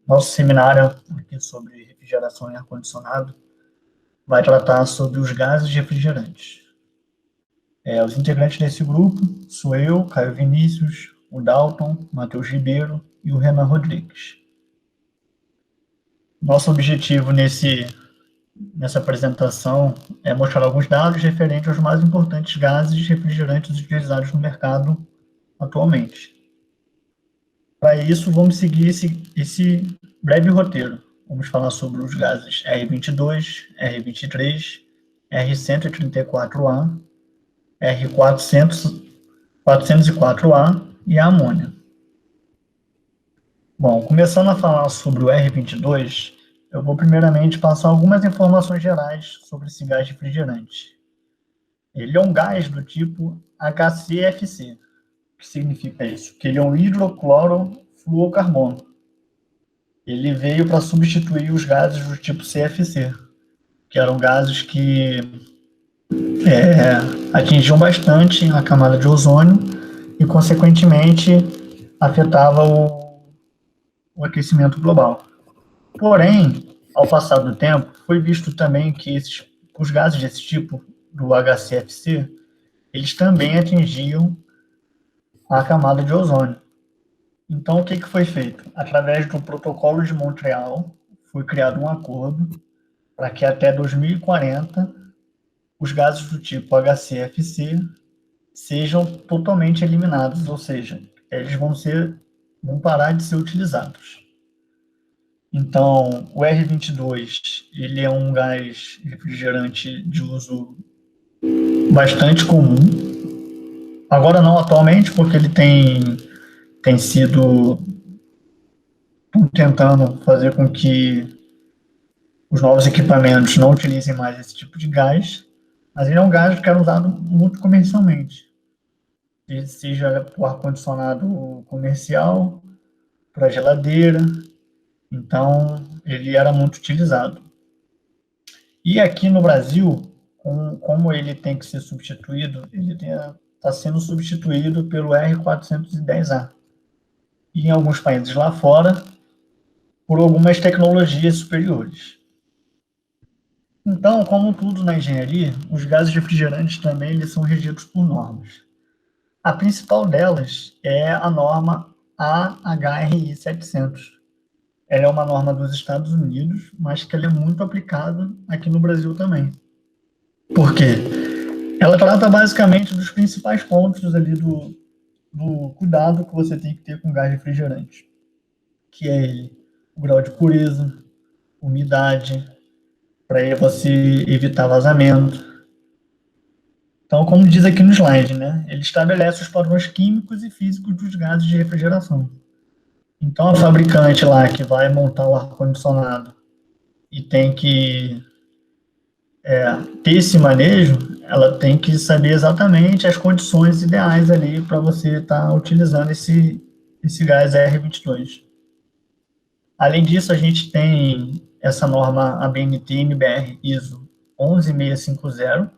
Nosso seminário aqui sobre refrigeração e ar-condicionado vai tratar sobre os gases refrigerantes. Os integrantes desse grupo sou eu, Caio Vinícius, o Dalton, Matheus Ribeiro e o Renan Rodrigues. Nosso objetivo nessa apresentação é mostrar alguns dados referentes aos mais importantes gases refrigerantes utilizados no mercado atualmente. Para isso, vamos seguir esse breve roteiro. Vamos falar sobre os gases R22, R23, R134A, R404A e a amônia. Bom, começando a falar sobre o R22, eu vou primeiramente passar algumas informações gerais sobre esse gás refrigerante. Ele é um gás do tipo HCFC. O que significa isso? Que ele é um hidroclorofluorcarbono. Ele veio para substituir os gases do tipo CFC, que eram gases que atingiam bastante a camada de ozônio e, consequentemente, afetava o aquecimento global. Porém, ao passar do tempo, foi visto também que os gases desse tipo, do HCFC, eles também atingiam a camada de ozônio. Então, o que foi feito? Através do Protocolo de Montreal, foi criado um acordo para que até 2040 os gases do tipo HCFC sejam totalmente eliminados, ou seja, eles vão parar de ser utilizados. Então, o R22, ele é um gás refrigerante de uso bastante comum. Agora não atualmente, porque ele tem sido tentando fazer com que os novos equipamentos não utilizem mais esse tipo de gás, mas ele é um gás que era usado muito comercialmente, seja para o ar-condicionado comercial, para a geladeira, então ele era muito utilizado. E aqui no Brasil, como ele tem que ser substituído, ele está sendo substituído pelo R410A. E em alguns países lá fora, por algumas tecnologias superiores. Então, como tudo na engenharia, os gases refrigerantes também eles são regidos por normas. A principal delas é a norma AHRI 700. Ela é uma norma dos Estados Unidos, mas que ela é muito aplicada aqui no Brasil também. Por quê? Ela trata basicamente dos principais pontos ali do cuidado que você tem que ter com gás refrigerante, que é o grau de pureza, umidade, para você evitar vazamento. Então, como diz aqui no slide, né, ele estabelece os padrões químicos e físicos dos gases de refrigeração. Então, a fabricante lá que vai montar o ar-condicionado e tem que ter esse manejo, ela tem que saber exatamente as condições ideais ali para você estar utilizando esse gás R22. Além disso, a gente tem essa norma ABNT-NBR ISO 11650,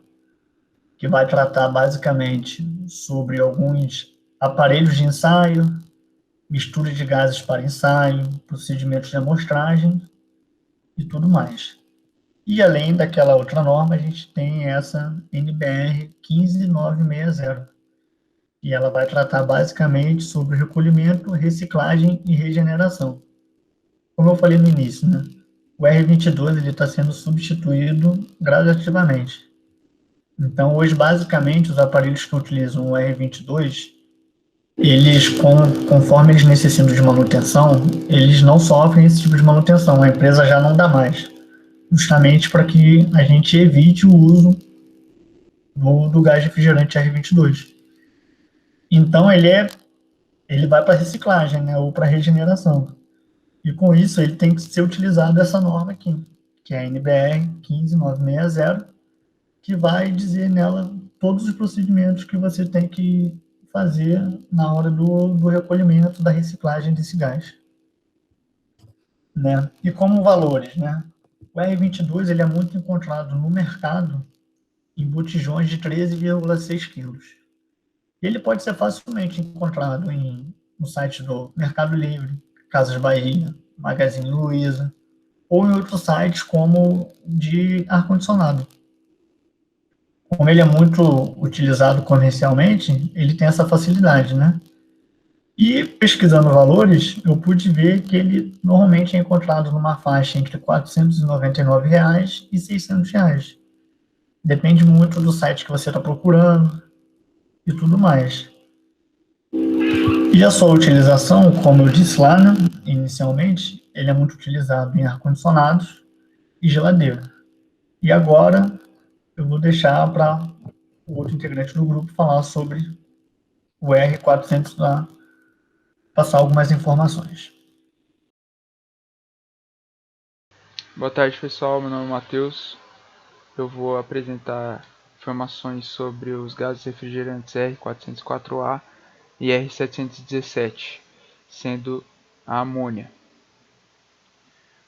que vai tratar basicamente sobre alguns aparelhos de ensaio, mistura de gases para ensaio, procedimentos de amostragem e tudo mais. E além daquela outra norma, a gente tem essa NBR 15960, e ela vai tratar basicamente sobre recolhimento, reciclagem e regeneração. Como eu falei no início, né, o R22 está sendo substituído gradativamente. Então, hoje, basicamente, os aparelhos que utilizam o R22, eles, conforme eles necessitam de manutenção, eles não sofrem esse tipo de manutenção, a empresa já não dá mais, justamente para que a gente evite o uso do gás refrigerante R22. Então, ele vai para reciclagem, né, ou para regeneração. E com isso, ele tem que ser utilizado essa norma aqui, que é a NBR 15960, que vai dizer nela todos os procedimentos que você tem que fazer na hora do recolhimento, da reciclagem desse gás. Né? E como valores, né? O R22 ele é muito encontrado no mercado em botijões de 13,6 quilos. Ele pode ser facilmente encontrado no site do Mercado Livre, Casas Bahia, Magazine Luiza, ou em outros sites como de ar-condicionado. Como ele é muito utilizado comercialmente, ele tem essa facilidade, né? E pesquisando valores, eu pude ver que ele normalmente é encontrado numa faixa entre R$ 499 e R$ 600. Depende muito do site que você está procurando e tudo mais. E a sua utilização, como eu disse lá, né, inicialmente, ele é muito utilizado em ar-condicionados e geladeira. E agora eu vou deixar para o outro integrante do grupo falar sobre o R400 lá, passar algumas informações. Boa tarde, pessoal. Meu nome é Matheus. Eu vou apresentar informações sobre os gases refrigerantes R404A e R717, sendo a amônia.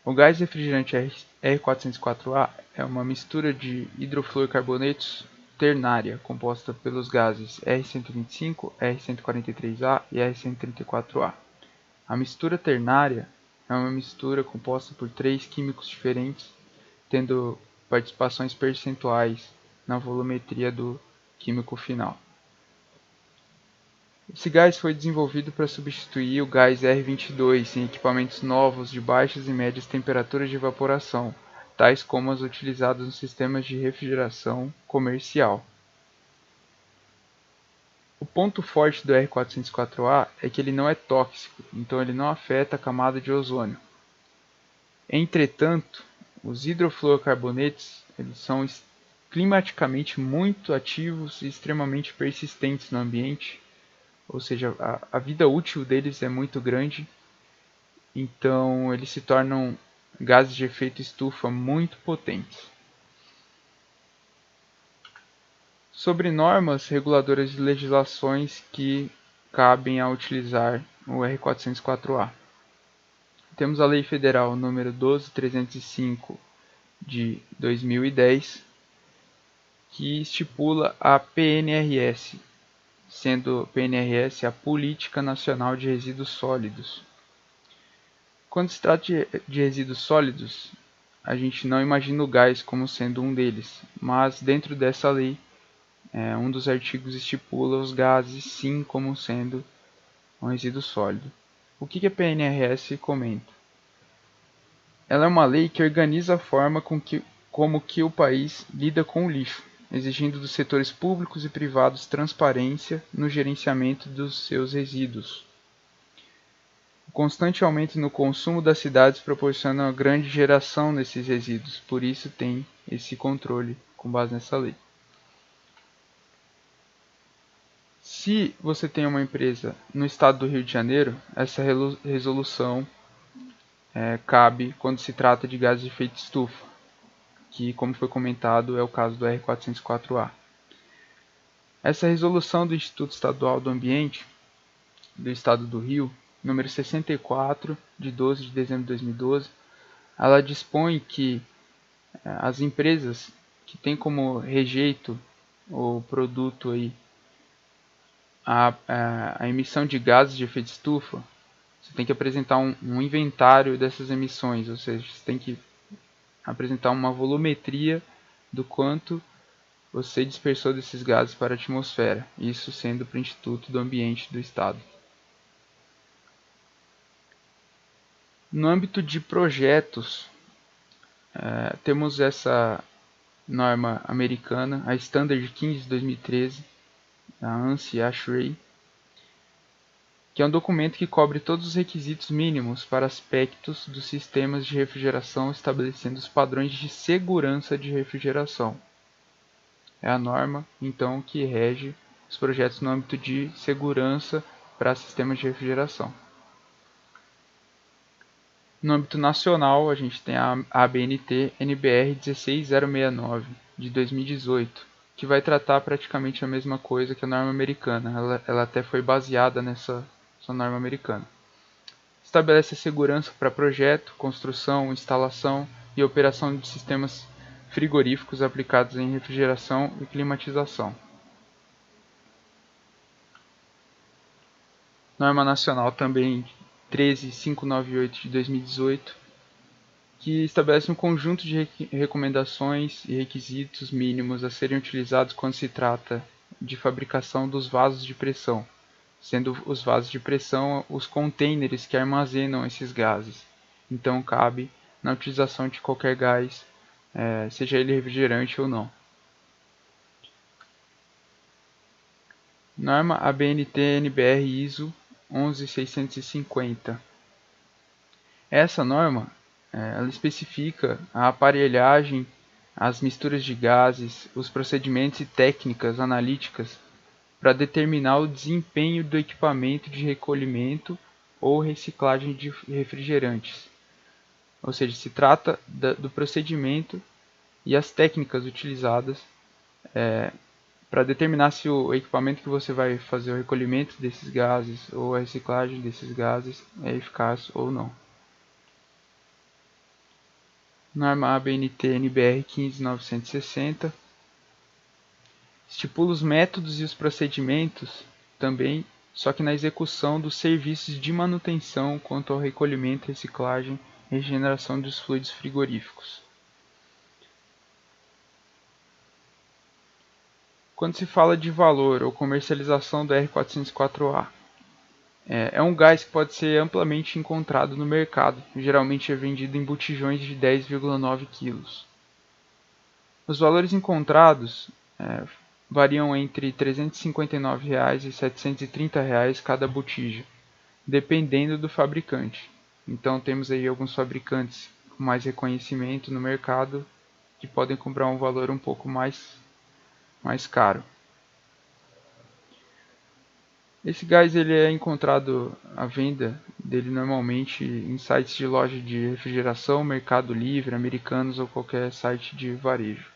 O gás refrigerante R404A é uma mistura de hidrofluorcarbonetos ternária composta pelos gases R125, R143A e R134A. A mistura ternária é uma mistura composta por três químicos diferentes, tendo participações percentuais na volumetria do químico final. Esse gás foi desenvolvido para substituir o gás R22 em equipamentos novos de baixas e médias temperaturas de evaporação, tais como as utilizadas nos sistemas de refrigeração comercial. O ponto forte do R404A é que ele não é tóxico, então ele não afeta a camada de ozônio. Entretanto, os hidrofluorocarbonetos eles são climaticamente muito ativos e extremamente persistentes no ambiente, ou seja, a vida útil deles é muito grande, então eles se tornam gases de efeito estufa muito potentes. Sobre normas reguladoras de legislações que cabem a utilizar o R404A. Temos a Lei Federal número 12.305 de 2010, que estipula a PNRS, sendo PNRS a Política Nacional de Resíduos Sólidos. Quando se trata de resíduos sólidos, a gente não imagina o gás como sendo um deles, mas dentro dessa lei, um dos artigos estipula os gases sim como sendo um resíduo sólido. O que a PNRS comenta? Ela é uma lei que organiza a forma como que o país lida com o lixo, exigindo dos setores públicos e privados transparência no gerenciamento dos seus resíduos. O constante aumento no consumo das cidades proporciona uma grande geração desses resíduos, por isso tem esse controle com base nessa lei. Se você tem uma empresa no estado do Rio de Janeiro, essa resolução cabe quando se trata de gases de efeito estufa, que, como foi comentado, é o caso do R404A. Essa resolução do Instituto Estadual do Ambiente do Estado do Rio, número 64, de 12 de dezembro de 2012, ela dispõe que as empresas que têm como rejeito o produto aí, a emissão de gases de efeito estufa, você tem que apresentar um inventário dessas emissões, ou seja, você tem que apresentar uma volumetria do quanto você dispersou desses gases para a atmosfera, isso sendo para o Instituto do Ambiente do Estado. No âmbito de projetos, temos essa norma americana, a Standard 15 de 2013, a ANSI ASHRAE, que é um documento que cobre todos os requisitos mínimos para aspectos dos sistemas de refrigeração, estabelecendo os padrões de segurança de refrigeração. É a norma, então, que rege os projetos no âmbito de segurança para sistemas de refrigeração. No âmbito nacional, a gente tem a ABNT NBR 16069, de 2018, que vai tratar praticamente a mesma coisa que a norma americana. Ela até foi baseada nessa norma americana. Estabelece a segurança para projeto, construção, instalação e operação de sistemas frigoríficos aplicados em refrigeração e climatização. Norma nacional também 13598 de 2018, que estabelece um conjunto de recomendações e requisitos mínimos a serem utilizados quando se trata de fabricação dos vasos de pressão, sendo os vasos de pressão os contêineres que armazenam esses gases. Então cabe na utilização de qualquer gás, seja ele refrigerante ou não. Norma ABNT-NBR ISO 11650. Essa norma ela especifica a aparelhagem, as misturas de gases, os procedimentos e técnicas analíticas para determinar o desempenho do equipamento de recolhimento ou reciclagem de refrigerantes. Ou seja, se trata do procedimento e as técnicas utilizadas para determinar se o equipamento que você vai fazer o recolhimento desses gases ou a reciclagem desses gases é eficaz ou não. Norma ABNT-NBR 15960 estipula os métodos e os procedimentos também, só que na execução dos serviços de manutenção quanto ao recolhimento, reciclagem e regeneração dos fluidos frigoríficos. Quando se fala de valor ou comercialização do R404A, é um gás que pode ser amplamente encontrado no mercado, geralmente é vendido em botijões de 10,9 kg. Os valores encontrados variam entre R$ 359 e R$ 730 cada botija, dependendo do fabricante. Então temos aí alguns fabricantes com mais reconhecimento no mercado que podem cobrar um valor um pouco mais caro. Esse gás ele é encontrado à venda dele normalmente em sites de loja de refrigeração, Mercado Livre, Americanos ou qualquer site de varejo.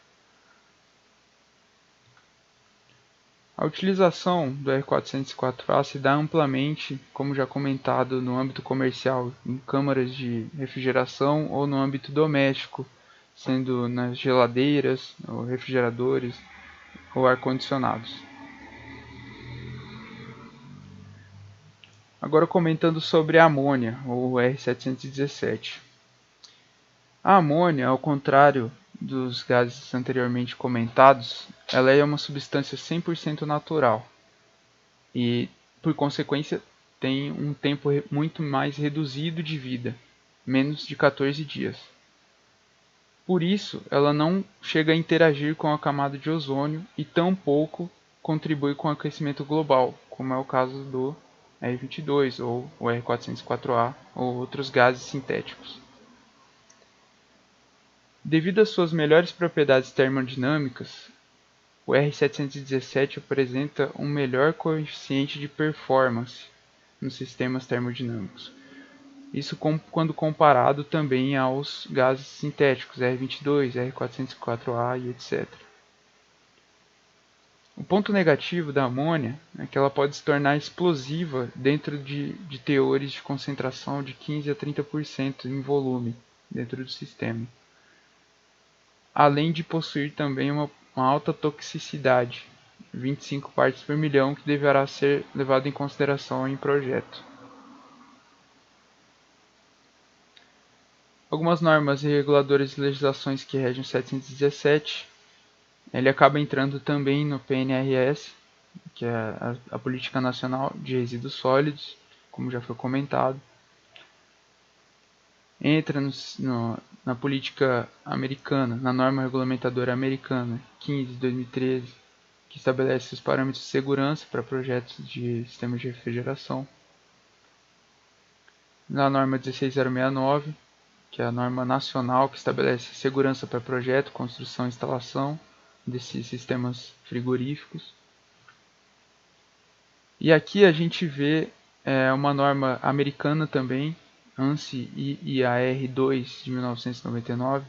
A utilização do R404A se dá amplamente, como já comentado, no âmbito comercial, em câmaras de refrigeração ou no âmbito doméstico, sendo nas geladeiras, ou refrigeradores ou ar-condicionados. Agora comentando sobre a amônia, ou R717. A amônia, ao contrário dos gases anteriormente comentados, ela é uma substância 100% natural e, por consequência, tem um tempo muito mais reduzido de vida, menos de 14 dias. Por isso, ela não chega a interagir com a camada de ozônio e tampouco contribui com o aquecimento global, como é o caso do R22 ou o R404A ou outros gases sintéticos. Devido às suas melhores propriedades termodinâmicas, o R717 apresenta um melhor coeficiente de performance nos sistemas termodinâmicos. Isso quando comparado também aos gases sintéticos R22, R404A e etc. O ponto negativo da amônia é que ela pode se tornar explosiva dentro de teores de concentração de 15 a 30% em volume dentro do sistema, além de possuir também uma alta toxicidade, 25 partes por milhão, que deverá ser levado em consideração em projeto. Algumas normas e reguladores e legislações que regem o 717, ele acaba entrando também no PNRS, que é a Política Nacional de Resíduos Sólidos, como já foi comentado. Entra na política americana, na norma regulamentadora americana 15 de 2013, que estabelece os parâmetros de segurança para projetos de sistemas de refrigeração. Na norma 16069, que é a norma nacional que estabelece segurança para projeto, construção e instalação desses sistemas frigoríficos. E aqui a gente vê uma norma americana também, ANSI IAR 2 de 1999.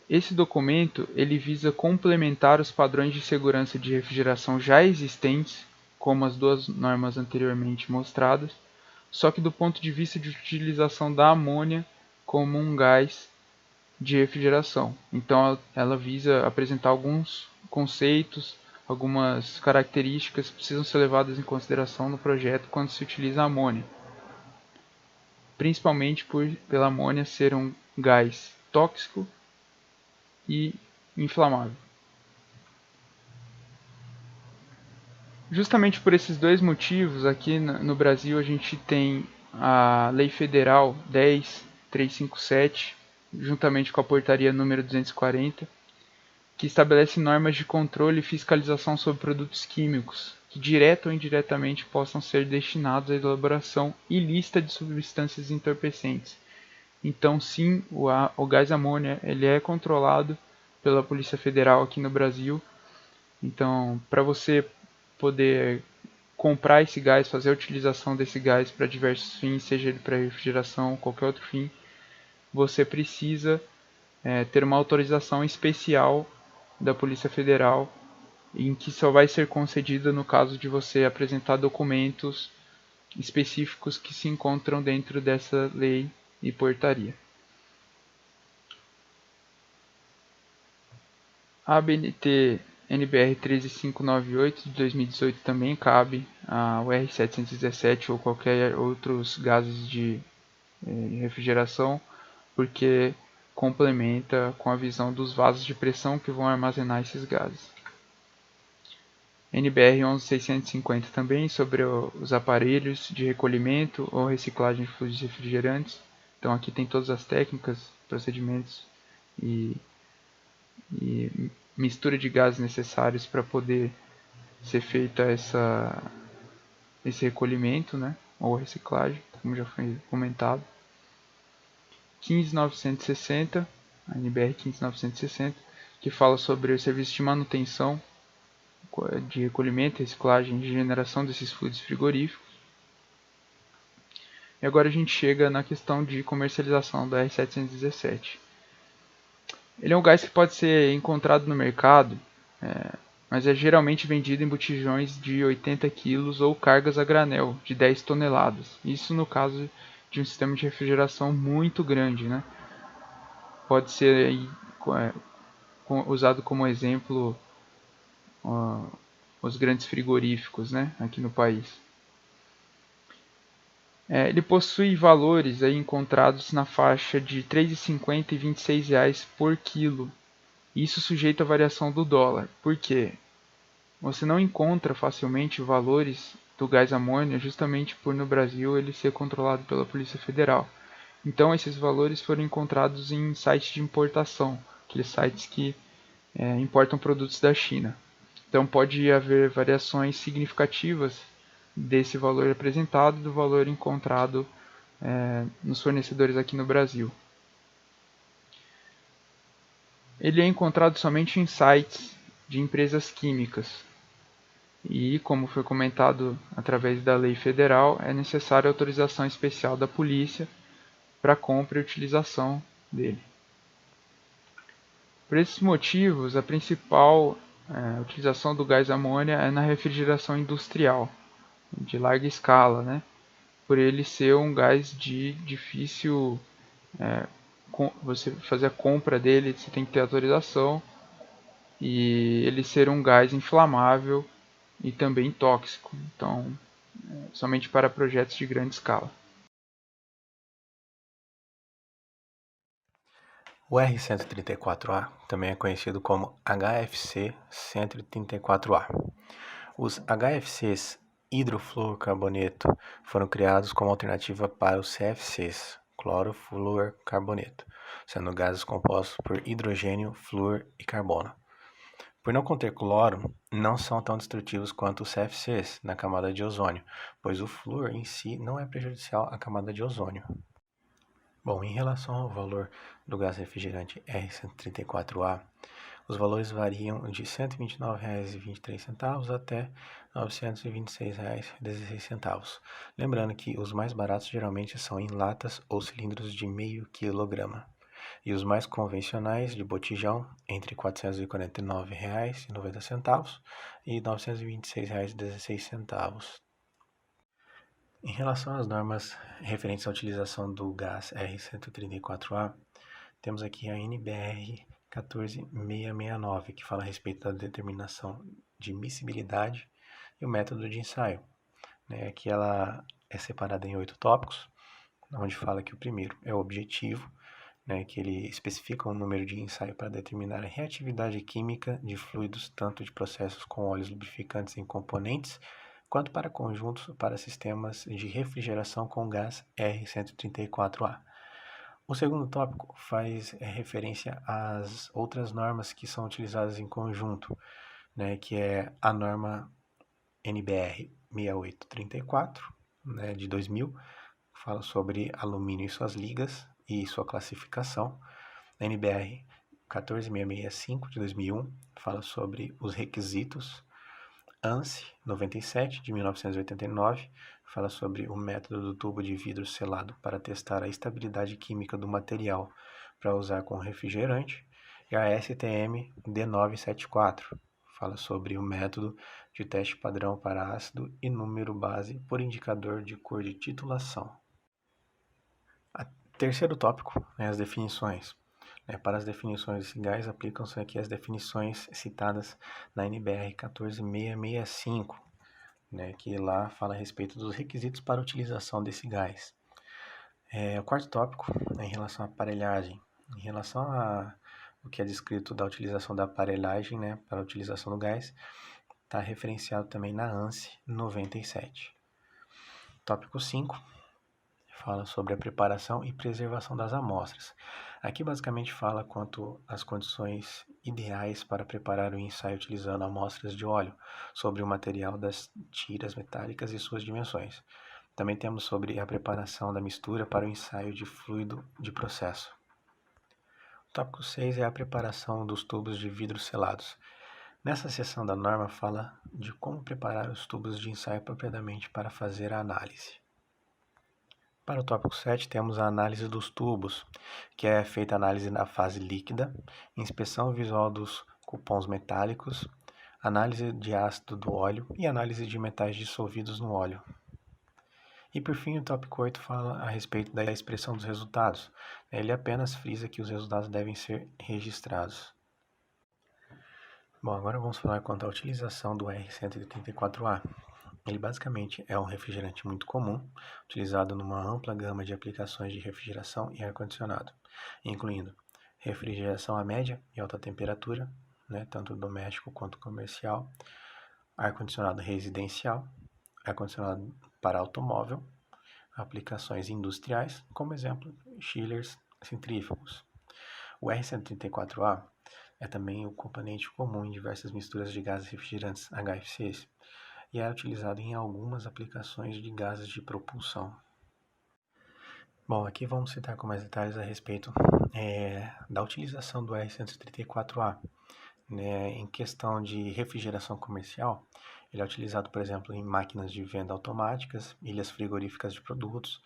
Esse documento ele visa complementar os padrões de segurança de refrigeração já existentes, como as duas normas anteriormente mostradas, só que do ponto de vista de utilização da amônia como um gás de refrigeração. Então ela visa apresentar alguns conceitos, algumas características que precisam ser levadas em consideração no projeto quando se utiliza a amônia. principalmente pela amônia ser um gás tóxico e inflamável. Justamente por esses dois motivos, aqui no Brasil a gente tem a Lei Federal 10.357, juntamente com a Portaria número 240, que estabelece normas de controle e fiscalização sobre produtos químicos, que direta ou indiretamente possam ser destinados à elaboração ilícita de substâncias entorpecentes. Então, sim, o gás amônia ele é controlado pela Polícia Federal aqui no Brasil. Então, para você poder comprar esse gás, fazer a utilização desse gás para diversos fins, seja ele para refrigeração ou qualquer outro fim, você precisa ter uma autorização especial da Polícia Federal, em que só vai ser concedida no caso de você apresentar documentos específicos que se encontram dentro dessa lei e portaria. A ABNT NBR 13598 de 2018 também cabe ao R717 ou qualquer outros gases de refrigeração, porque complementa com a visão dos vasos de pressão que vão armazenar esses gases. NBR 11650 também sobre os aparelhos de recolhimento ou reciclagem de fluidos refrigerantes. Então aqui tem todas as técnicas, procedimentos e mistura de gases necessários para poder ser feita esse recolhimento, né, ou reciclagem, como já foi comentado. 15960, a NBR 15960, que fala sobre o serviço de manutenção, de recolhimento, reciclagem e regeneração desses fluidos frigoríficos. E agora a gente chega na questão de comercialização do R717. Ele é um gás que pode ser encontrado no mercado, mas é geralmente vendido em botijões de 80 kg ou cargas a granel de 10 toneladas. Isso no caso de um sistema de refrigeração muito grande, né? Pode ser aí, usado como exemplo os grandes frigoríficos, né, aqui no país. Ele possui valores aí encontrados na faixa de R$ 3,50 e R$ 26 por quilo. Isso sujeito à variação do dólar. Por quê? Você não encontra facilmente valores do gás amônia justamente por no Brasil ele ser controlado pela Polícia Federal. Então esses valores foram encontrados em sites de importação, aqueles sites que importam produtos da China. Então pode haver variações significativas desse valor apresentado do valor encontrado nos fornecedores aqui no Brasil. Ele é encontrado somente em sites de empresas químicas. E, como foi comentado através da lei federal, é necessária autorização especial da polícia para compra e utilização dele. Por esses motivos, a principal utilização do gás amônia é na refrigeração industrial, de larga escala, né? Por ele ser um gás de difícil, você fazer a compra dele, você tem que ter autorização, e ele ser um gás inflamável e também tóxico, então somente para projetos de grande escala. O R134A também é conhecido como HFC 134A. Os HFCs hidrofluorocarboneto foram criados como alternativa para os CFCs, clorofluorcarboneto, sendo gases compostos por hidrogênio, flúor e carbono. Por não conter cloro, não são tão destrutivos quanto os CFCs na camada de ozônio, pois o flúor em si não é prejudicial à camada de ozônio. Bom, em relação ao valor do gás refrigerante R134A, os valores variam de R$ 129,23 até R$ 926,16. Lembrando que os mais baratos geralmente são em latas ou cilindros de meio quilograma, e os mais convencionais de botijão entre R$ 449,90 e R$ 926,16. Em relação às normas referentes à utilização do gás R134A, temos aqui a NBR 14669, que fala a respeito da determinação de miscibilidade e o método de ensaio. Aqui ela é separada em 8 tópicos, onde fala que o primeiro é o objetivo, né, que ele especifica um número de ensaio para determinar a reatividade química de fluidos, tanto de processos com óleos lubrificantes em componentes, quanto para conjuntos para sistemas de refrigeração com gás R134a. O segundo tópico faz referência às outras normas que são utilizadas em conjunto, né, que é a norma NBR 6834, né, de 2000, fala sobre alumínio e suas ligas e sua classificação. A NBR 14665, de 2001, fala sobre os requisitos. ANSI 97, de 1989, fala sobre o método do tubo de vidro selado para testar a estabilidade química do material para usar com refrigerante. E a STM D974 fala sobre o método de teste padrão para ácido e número base por indicador de cor de titulação. Terceiro tópico, as definições. Para as definições desse gás, aplicam-se aqui as definições citadas na NBR 14665, que lá fala a respeito dos requisitos para a utilização desse gás. O quarto tópico é em relação à aparelhagem. Em relação a o que é descrito da utilização da aparelhagem, para a utilização do gás, está referenciado também na ANSI 97. Tópico 5 fala sobre a preparação e preservação das amostras. Aqui basicamente fala quanto às condições ideais para preparar o ensaio utilizando amostras de óleo, sobre o material das tiras metálicas e suas dimensões. Também temos sobre a preparação da mistura para o ensaio de fluido de processo. O tópico 6 é a preparação dos tubos de vidro selados. Nessa seção da norma fala de como preparar os tubos de ensaio propriamente para fazer a análise. Para o tópico 7, temos a análise dos tubos, que é feita a análise na fase líquida, inspeção visual dos cupons metálicos, análise de ácido do óleo e análise de metais dissolvidos no óleo. E por fim, o tópico 8 fala a respeito da expressão dos resultados. Ele apenas frisa que os resultados devem ser registrados. Bom, agora vamos falar quanto à utilização do R134a. Ele basicamente é um refrigerante muito comum, utilizado numa ampla gama de aplicações de refrigeração e ar-condicionado, incluindo refrigeração a média e alta temperatura, tanto doméstico quanto comercial, ar-condicionado residencial, ar-condicionado para automóvel, aplicações industriais, como exemplo, chillers centrífugos. O R134a é também o componente comum em diversas misturas de gases refrigerantes HFCs, e é utilizado em algumas aplicações de gases de propulsão. Bom, aqui vamos citar com mais detalhes a respeito da utilização do R134a. Em questão de refrigeração comercial, ele é utilizado, por exemplo, em máquinas de venda automáticas, ilhas frigoríficas de produtos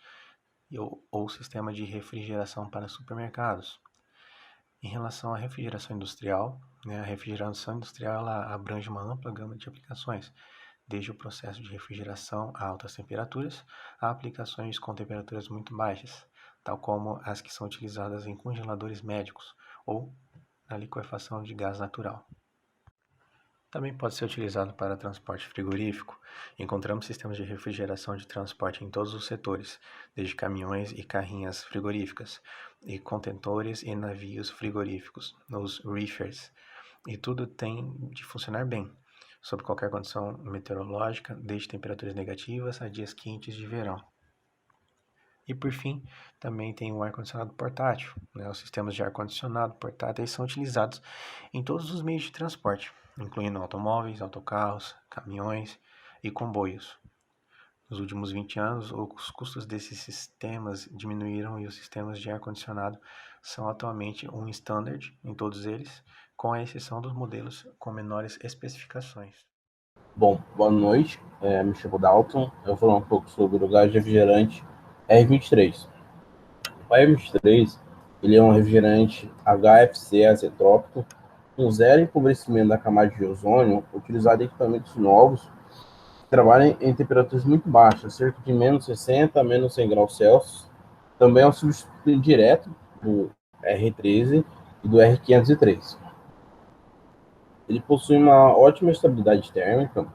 ou sistema de refrigeração para supermercados. Em relação à refrigeração industrial, a refrigeração industrial ela abrange uma ampla gama de aplicações, desde o processo de refrigeração a altas temperaturas, a aplicações com temperaturas muito baixas, tal como as que são utilizadas em congeladores médicos ou na liquefação de gás natural. Também pode ser utilizado para transporte frigorífico. Encontramos sistemas de refrigeração de transporte em todos os setores, desde caminhões e carrinhas frigoríficas, e contentores e navios frigoríficos, os reefers, e tudo tem de funcionar bem, sob qualquer condição meteorológica, desde temperaturas negativas a dias quentes de verão. E por fim, também tem o ar-condicionado portátil. Os sistemas de ar-condicionado portáteis são utilizados em todos os meios de transporte, incluindo automóveis, autocarros, caminhões e comboios. Nos últimos 20 anos, os custos desses sistemas diminuíram e os sistemas de ar-condicionado são atualmente um standard em todos eles, com a exceção dos modelos com menores especificações. Bom, boa noite, me chamo Dalton, eu vou falar um pouco sobre o gás refrigerante R23. O R23 ele é um refrigerante HFC azotrópico com zero empobrecimento da camada de ozônio, utilizado em equipamentos novos que trabalham em temperaturas muito baixas, cerca de menos 60 a menos 100 graus Celsius. Também é um substituto direto do R13 e do R503. Ele possui uma ótima estabilidade térmica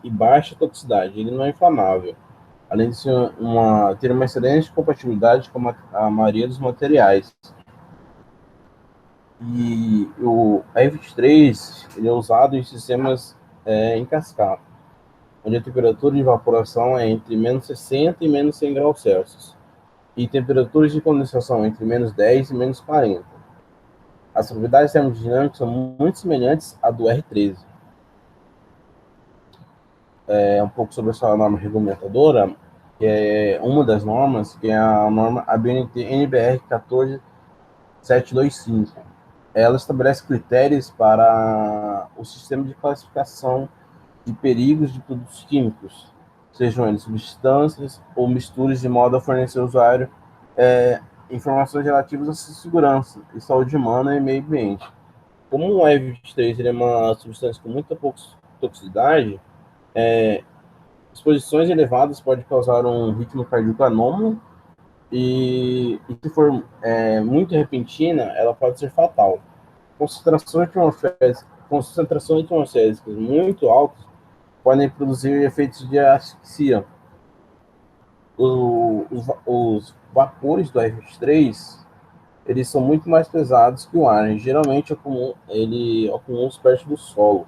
e baixa toxicidade. Ele não é inflamável. além de ter uma excelente compatibilidade com a maioria dos materiais. E o R23 ele é usado em sistemas em cascata, onde a temperatura de evaporação é entre menos 60 e menos 100 graus Celsius, e temperaturas de condensação entre menos 10 e menos 40. As propriedades termodinâmicas são muito semelhantes à do R13. Um pouco sobre a sua norma regulamentadora, que é uma das normas, que é a norma ABNT NBR 14725. Ela estabelece critérios para o sistema de classificação de perigos de produtos químicos, sejam eles substâncias ou misturas, de modo a fornecer ao usuário informações relativas à segurança e saúde humana e meio ambiente. Como o E23 ele é uma substância com muita toxicidade, exposições elevadas podem causar um ritmo cardíaco anômalo e se for muito repentina, ela pode ser fatal. Concentrações atmosféricas muito altas podem produzir efeitos de asfixia. Os vapores do R23 eles são muito mais pesados que o ar, e geralmente ele acumula perto do solo.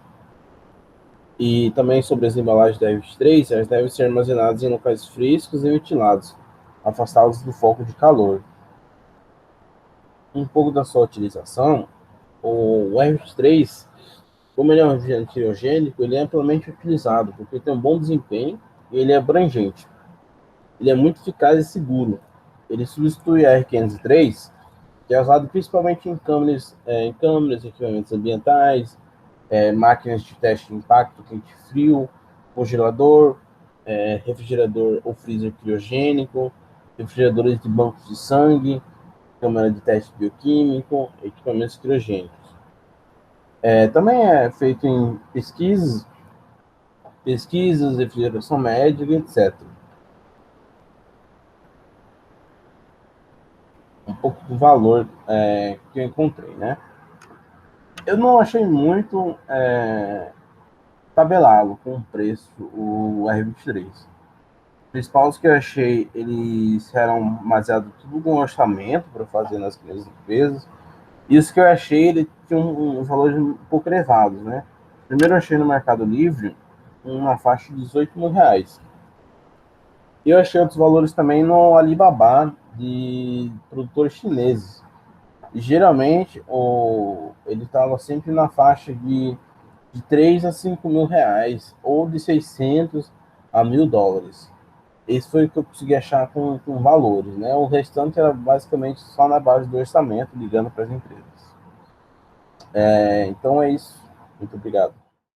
E também sobre as embalagens da R23, elas devem ser armazenadas em locais frescos e ventilados, afastados do foco de calor. Um pouco da sua utilização, o R23, como ele é um refrigerante criogênico, ele é amplamente utilizado, porque ele tem um bom desempenho e ele é abrangente. Ele é muito eficaz e seguro. Ele substitui a R503, que é usado principalmente em câmeras, equipamentos ambientais, máquinas de teste de impacto quente-frio, congelador, refrigerador ou freezer criogênico, refrigeradores de bancos de sangue, câmara de teste bioquímico, equipamentos criogênicos. Também é feito em pesquisas, refrigeração médica, etc. Um pouco do valor que eu encontrei, né? Eu não achei muito tabelado com o preço o R23. Os principais que eu achei, eles eram baseados tudo com orçamento para fazer nas grandes empresas. E os que eu achei, ele tinha um valor um pouco elevados, né? Primeiro eu achei no Mercado Livre uma faixa de R$18.000. E eu achei outros valores também no Alibaba, de produtores chineses. E geralmente ele estava sempre na faixa de 3 a 5 mil reais, ou de 600 a $1.000. Esse foi o que eu consegui achar com valores, né? O restante era basicamente só na base do orçamento, ligando para as empresas. Então é isso. Muito obrigado.